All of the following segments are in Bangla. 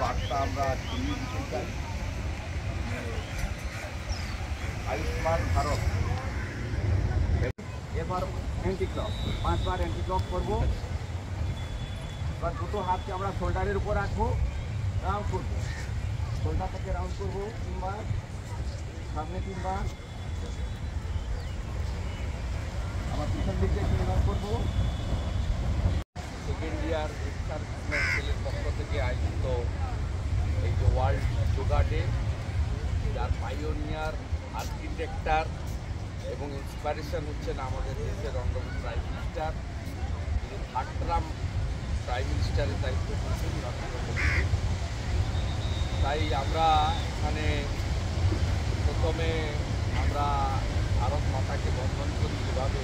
বার্তা আমরা ছড়িয়ে দিতে চাই। আয়ুষ্মান ভারত, এবার অ্যান্টি ক্লক 5 বার অ্যান্টি ক্লক করবো। এবার দুটো হাতকে আমরা শোল্ডারের উপর রাখবো, রাউন্ড করবো, শোল্ডার থেকে রাউন্ড করবো 3 বার, সামনে 3 বার, আবার পিছন দিকে 3 বার করবো। সেকেন্ড ইয়ার সেলের পক্ষ থেকে আয়োজিত এই যে ওয়ার্ল্ড যোগা ডে, যার পাইওনিয়ার, আর্কিটেক্টার এবং ইন্সপিরেশন হচ্ছেন আমাদের দেশের অনারেবল প্রাইম মিনিস্টার। তিনি 3rd টার্ম প্রাইম মিনিস্টারের দায়িত্ব নিয়েছেন নরেন্দ্র মোদী। তাই আমরা এখানে প্রথমে আমরা ভারত মাতাকে বন্ধন করি, যেভাবে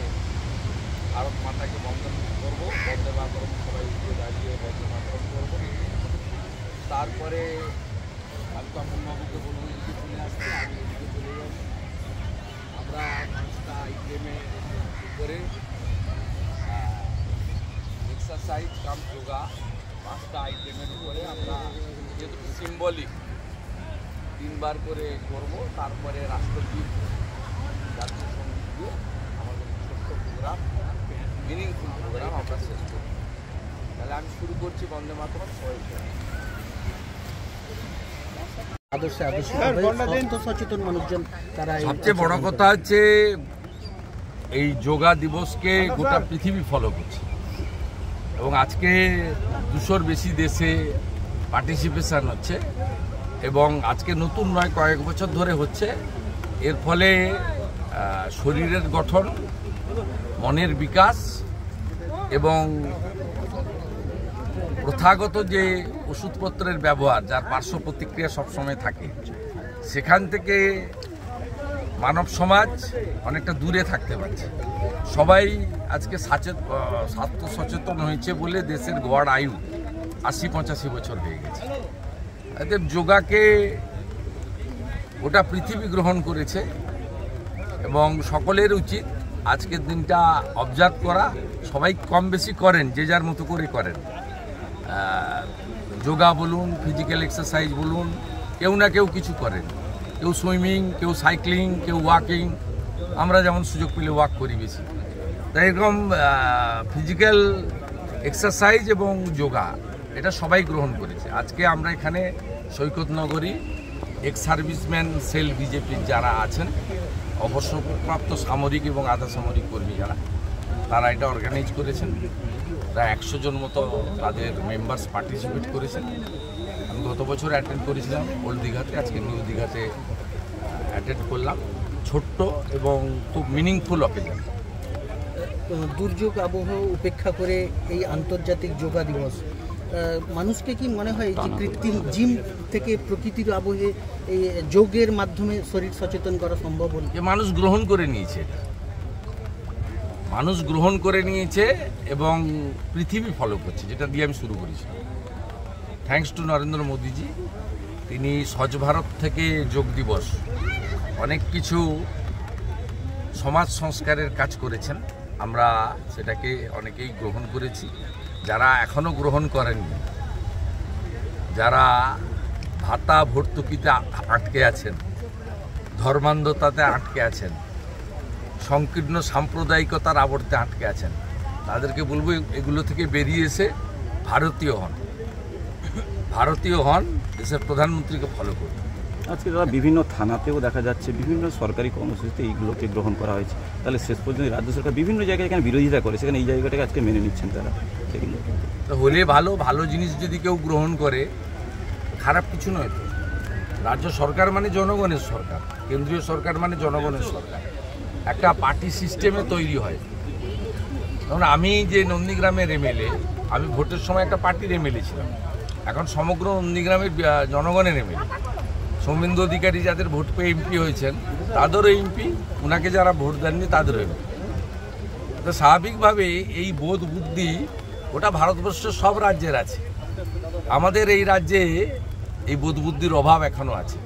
ভারত মাতাকে বন্ধন করবো, বন্দে মাতরম সবাই উঠে দাঁড়িয়ে বন্দে মাতরম করবো। তারপরে বাবুকে বলবো এদিকে চলে আসতে, আমি এদিকে চলে যাব। আমরা 5টা আইটেমের উপরে এক্সারসাইজ কাম যোগা, 5টা আইটেমের উপরে আমরা যেহেতু সিম্বলিক 3 বার করে করব। তারপরে রাষ্ট্রগীত, জাতীয় সঙ্গীত দিয়ে আমাদের ছোট্ট প্রোগ্রাম, মিনিংফুল প্রোগ্রাম আমরা শেষ করব। তাহলে আমি শুরু করছি বন্দে মাতরম। সচেতন মানুষজন তারা সবচেয়ে বড় কথা হচ্ছে এই যোগা দিবসকে গোটা পৃথিবী ফলো করছে এবং আজকে 200-র বেশি দেশে পার্টিসিপেশন হচ্ছে এবং আজকে নতুন নয়, কয়েক বছর ধরে হচ্ছে। এর ফলে শরীরের গঠন, মনের বিকাশ এবং প্রথাগত যে ওষুধপত্রের ব্যবহার, যার পার্শ্ব প্রতিক্রিয়া সবসময় থাকে, সেখান থেকে মানব সমাজ অনেকটা দূরে থাকতে পারছে। সবাই আজকে স্বাস্থ্য সচেতন হয়েছে বলে দেশের গড় আয়ু 80-85 বছর হয়ে গেছে। এতে যোগাকে গোটা পৃথিবী গ্রহণ করেছে এবং সকলের উচিত আজকের দিনটা অবজার্ভ করা। সবাই কম বেশি করেন, যে যার মতো করে করেন। যোগা বলুন, ফিজিক্যাল এক্সারসাইজ বলুন, কেউ না কেউ কিছু করেন। কেউ সুইমিং, কেউ সাইক্লিং, কেউ ওয়াকিং। আমরা যেমন সুযোগ পেলে ওয়াক করি বেশি। তাই এরকম ফিজিক্যাল এক্সারসাইজ এবং যোগা এটা সবাই গ্রহণ করেছে। আজকে আমরা এখানে সৈকতনগরী এক্স সার্ভিসম্যান সেল বিজেপির যারা আছেন, অবসরপ্রাপ্ত সামরিক এবং আধা সামরিক কর্মী যারা, তারা এটা অর্গানাইজ করেছেন। প্রায় 100 জন মতো তাদের মেম্বার্স পার্টিসিপেট করেছেন। আমি গত বছর অ্যাটেন্ড করেছিলাম ওল্ড দীঘাতে, আজকে নিউ দীঘাতে অ্যাটেন্ড করলাম। ছোট্ট এবং খুব মিনিংফুল অকেশন। দুর্যোগ আবহাওয়া উপেক্ষা করে এই আন্তর্জাতিক যোগা দিবস, মানুষকে কি মনে হয় যে কৃত্রিম জিম থেকে প্রকৃতির আবহে এই যোগের মাধ্যমে শরীর সচেতন করা সম্ভব বলে? মানুষ গ্রহণ করে নিয়েছে, মানুষ গ্রহণ করে নিয়েছে এবং পৃথিবী ফলো করছে, যেটা দিয়ে আমি শুরু করেছিলাম। থ্যাঙ্কস টু নরেন্দ্র মোদীজি। তিনি স্বচ্ছ ভারত থেকে যোগ দিবস অনেক কিছু সমাজ সংস্কারের কাজ করেছেন। আমরা সেটাকে অনেকেই গ্রহণ করেছি। যারা এখনও গ্রহণ করেননি, যারা ভাতা ভর্তুকিতে আটকে আছেন, ধর্মান্ধতাতে আটকে আছেন, সংকীর্ণ সাম্প্রদায়িকতার আবর্তে আটকে আছেন, তাদেরকে বলবো এগুলো থেকে বেরিয়ে এসে ভারতীয় হন, ভারতীয় হন, দেশের প্রধানমন্ত্রীকে ফলো করুন। আজকে দাদা বিভিন্ন থানাতেও দেখা যাচ্ছে বিভিন্ন সরকারি কর্মসূচিতে এইগুলোকে গ্রহণ করা হয়েছে। তাহলে শেষ পর্যন্ত রাজ্য সরকার বিভিন্ন জায়গায় এখানে বিরোধিতা করে, সেখানে এই জায়গাটাকে আজকে মেনে নিচ্ছেন তারা। তো হলে ভালো, ভালো জিনিস যদি কেউ গ্রহণ করে খারাপ কিছু নয় তো। রাজ্য সরকার মানে জনগণের সরকার, কেন্দ্রীয় সরকার মানে জনগণের সরকার। একটা পার্টি সিস্টেমে তৈরি হয়। কারণ আমি যে নন্দীগ্রামের এমএলএ, আমি ভোটের সময় একটা পার্টির এমএলএ ছিলাম, এখন সমগ্র নন্দীগ্রামের জনগণের এমএলএ। সৌমেন্দু অধিকারী যাদের ভোট পেয়ে এমপি হয়েছেন তাদেরও এমপি, ওনাকে যারা ভোট দেননি তাদেরও এমপি। তো স্বাভাবিকভাবে এই বোধ বুদ্ধি ওটা ভারতবর্ষের সব রাজ্যের আছে। আমাদের এই রাজ্যে এই বোধ বুদ্ধির অভাব এখনও আছে।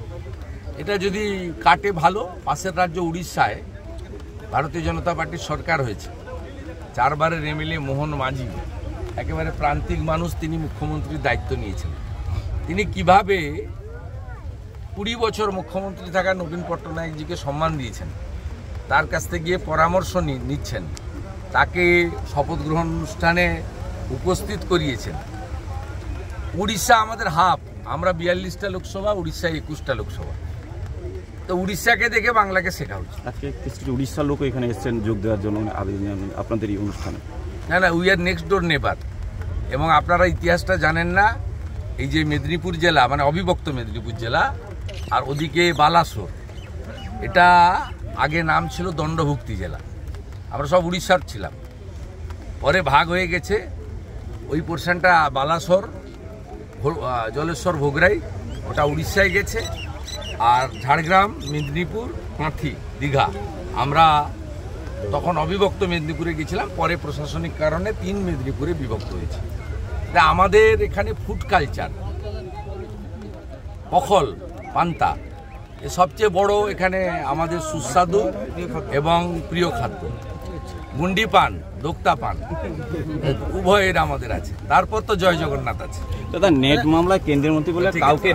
এটা যদি কাটে ভালো। পাশের রাজ্য উড়িষ্যায় ভারতীয় জনতা পার্টির সরকার হয়েছে, 4 বারের এমএলএ মোহন মাঝি, একেবারে প্রান্তিক মানুষ, তিনি মুখ্যমন্ত্রীর দায়িত্ব নিয়েছেন। তিনি কিভাবে 20 বছর মুখ্যমন্ত্রী থাকা নবীন পট্টনায়কজিকে সম্মান দিয়েছেন, তার কাছ থেকে গিয়ে পরামর্শ নিচ্ছেন, তাকে শপথ গ্রহণ অনুষ্ঠানে উপস্থিত করিয়েছেন। উড়িষ্যা আমাদের হাফ, আমরা 42টা লোকসভা, উড়িষ্যা 21টা লোকসভা। তো উড়িষ্যাকে দেখে বাংলাকে শেখা উচিত। আজকে কিছু উড়িষ্যার লোক এখানে এসেছেন যোগ দেওয়ার জন্য আপনাদের এই অনুষ্ঠানে। না, উই আর নেক্সট ডোর নেবার। এবং আপনারা ইতিহাসটা জানেন না, এই যে মেদিনীপুর জেলা মানে অবিভক্ত মেদিনীপুর জেলা, আর ওদিকে বালাসোর, এটা আগে নাম ছিল দণ্ডভুক্তি জেলা। আমরা সব উড়িষ্যার ছিলাম, পরে ভাগ হয়ে গেছে। ওই পোর্শনটা বালাসোর, জলেশ্বর, ভোগরাই, ওটা উড়িষ্যায় গেছে। আর ঝাড়গ্রাম, মেদিনীপুর, কাঁথি, দীঘা, আমরা তখন অবিভক্ত মেদিনীপুরে গেছিলাম। পরে প্রশাসনিক কারণে 3 মেদিনীপুরে বিভক্ত হয়েছে। আমাদের এখানে ফুড কালচার, পখল, পান্তা, এ সবচেয়ে বড় এখানে আমাদের সুস্বাদু এবং প্রিয় খাদ্য। গুন্ডি পান, দোক্তা পান, উভয়ের আমাদের আছে। তারপর তো জয় জগন্নাথ আছে। দাদা, নেট মামলায় কেন্দ্রের মন্ত্রী বলে কাউকে